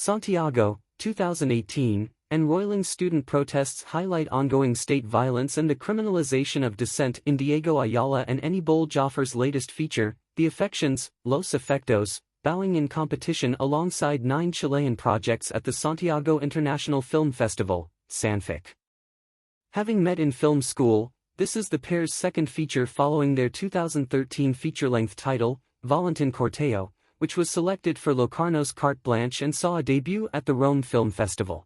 Santiago, 2018, and roiling student protests highlight ongoing state violence and the criminalization of dissent in Diego Ayala and Aníbal Jofre's latest feature, The Affections, Los Efectos, bowing in competition alongside 9 Chilean projects at the Santiago International Film Festival, Sanfic. Having met in film school, this is the pair's second feature following their 2013 feature-length title, Valentin Corteo, which was selected for Locarno's Carte Blanche and saw a debut at the Rome Film Festival.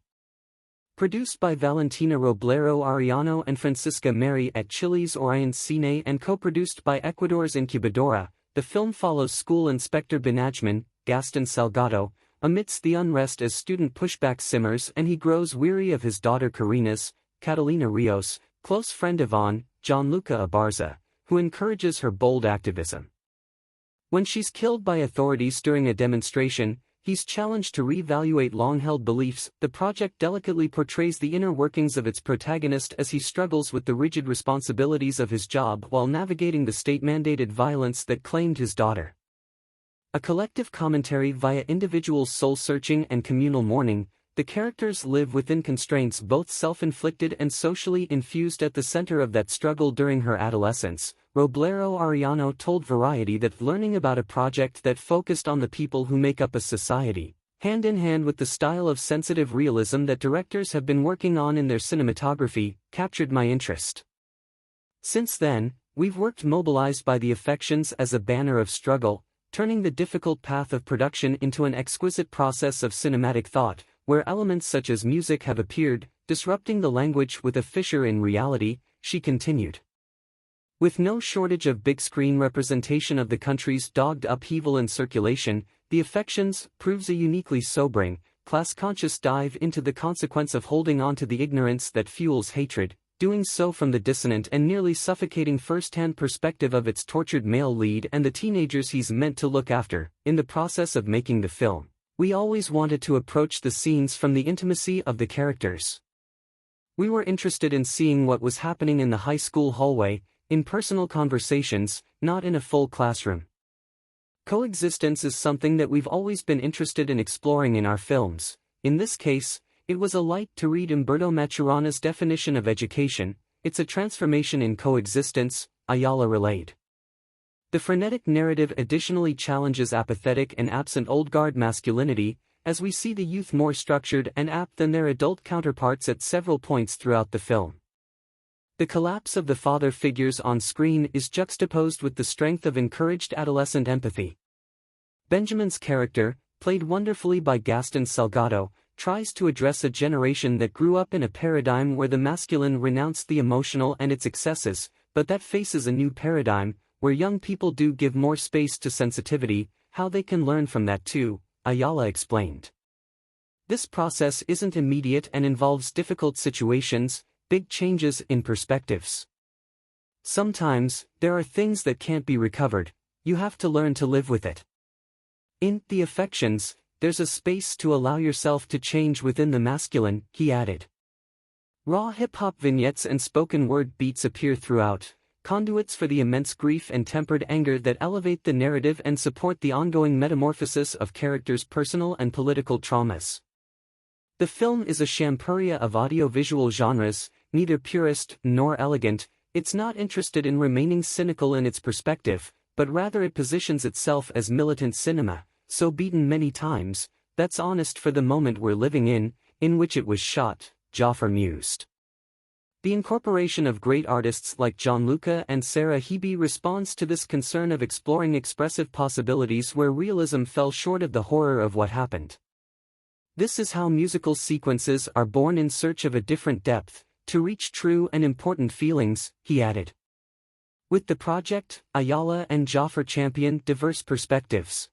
Produced by Valentina Robledo Arellano and Francisca Meri at Chile's Orion Cine and co-produced by Ecuador's Incubadora, the film follows School Inspector Benajman, Gaston Salgado, amidst the unrest as student pushback simmers and he grows weary of his daughter Karina's, Catalina Rios, close friend Yvonne, Gianluca Abarza, who encourages her bold activism. When she's killed by authorities during a demonstration, he's challenged to re-evaluate long-held beliefs. The project delicately portrays the inner workings of its protagonist as he struggles with the rigid responsibilities of his job while navigating the state-mandated violence that claimed his daughter. A collective commentary via individual soul-searching and communal mourning, the characters live within constraints both self-inflicted and socially infused at the center of that struggle during her adolescence. Robledo Arellano told Variety that learning about a project that focused on the people who make up a society, hand in hand with the style of sensitive realism that directors have been working on in their cinematography, captured my interest. Since then, we've worked mobilized by The Affections as a banner of struggle, turning the difficult path of production into an exquisite process of cinematic thought, where elements such as music have appeared, disrupting the language with a fissure in reality, she continued. With no shortage of big-screen representation of the country's dogged upheaval and circulation, The Affections proves a uniquely sobering, class-conscious dive into the consequence of holding on to the ignorance that fuels hatred, doing so from the dissonant and nearly suffocating first-hand perspective of its tortured male lead and the teenagers he's meant to look after. In the process of making the film, we always wanted to approach the scenes from the intimacy of the characters. We were interested in seeing what was happening in the high school hallway, in personal conversations, not in a full classroom. Coexistence is something that we've always been interested in exploring in our films. In this case, it was a light to read Umberto Maturana's definition of education. It's a transformation in coexistence, Ayala relayed. The frenetic narrative additionally challenges apathetic and absent old-guard masculinity, as we see the youth more structured and apt than their adult counterparts at several points throughout the film. The collapse of the father figures on screen is juxtaposed with the strength of encouraged adolescent empathy. Benjamin's character, played wonderfully by Gaston Salgado, tries to address a generation that grew up in a paradigm where the masculine renounced the emotional and its excesses, but that faces a new paradigm, where young people do give more space to sensitivity. How they can learn from that too, Ayala explained. This process isn't immediate and involves difficult situations, big changes in perspectives. Sometimes, there are things that can't be recovered, you have to learn to live with it. In The Affections, there's a space to allow yourself to change within the masculine, he added. Raw hip-hop vignettes and spoken word beats appear throughout, conduits for the immense grief and tempered anger that elevate the narrative and support the ongoing metamorphosis of characters' personal and political traumas. The film is a champuria of audio-visual genres, neither purist nor elegant. It's not interested in remaining cynical in its perspective, but rather it positions itself as militant cinema, so beaten many times, that's honest for the moment we're living in which it was shot, Jofre mused. The incorporation of great artists like Gianluca and Sarah Hebe responds to this concern of exploring expressive possibilities where realism fell short of the horror of what happened. This is how musical sequences are born in search of a different depth, to reach true and important feelings, he added. With the project, Ayala and Jofre champion diverse perspectives.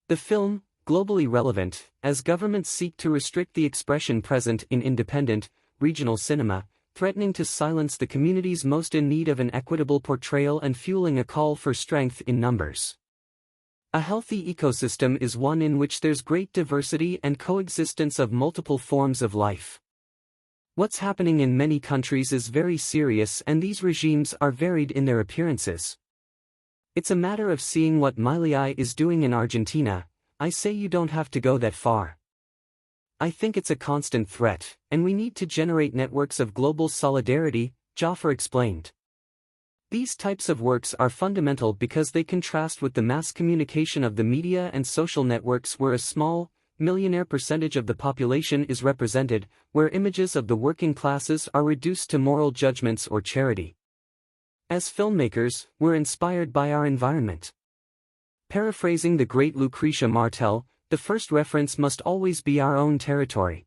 The film, globally relevant, as governments seek to restrict the expression present in independent, regional cinema, threatening to silence the communities most in need of an equitable portrayal and fueling a call for strength in numbers. A healthy ecosystem is one in which there's great diversity and coexistence of multiple forms of life. What's happening in many countries is very serious and these regimes are varied in their appearances. It's a matter of seeing what Milei is doing in Argentina. I say you don't have to go that far. I think it's a constant threat, and we need to generate networks of global solidarity, Jofre explained. These types of works are fundamental because they contrast with the mass communication of the media and social networks where a small, millionaire percentage of the population is represented, where images of the working classes are reduced to moral judgments or charity. As filmmakers, we're inspired by our environment. Paraphrasing the great Lucretia Martel, the first reference must always be our own territory.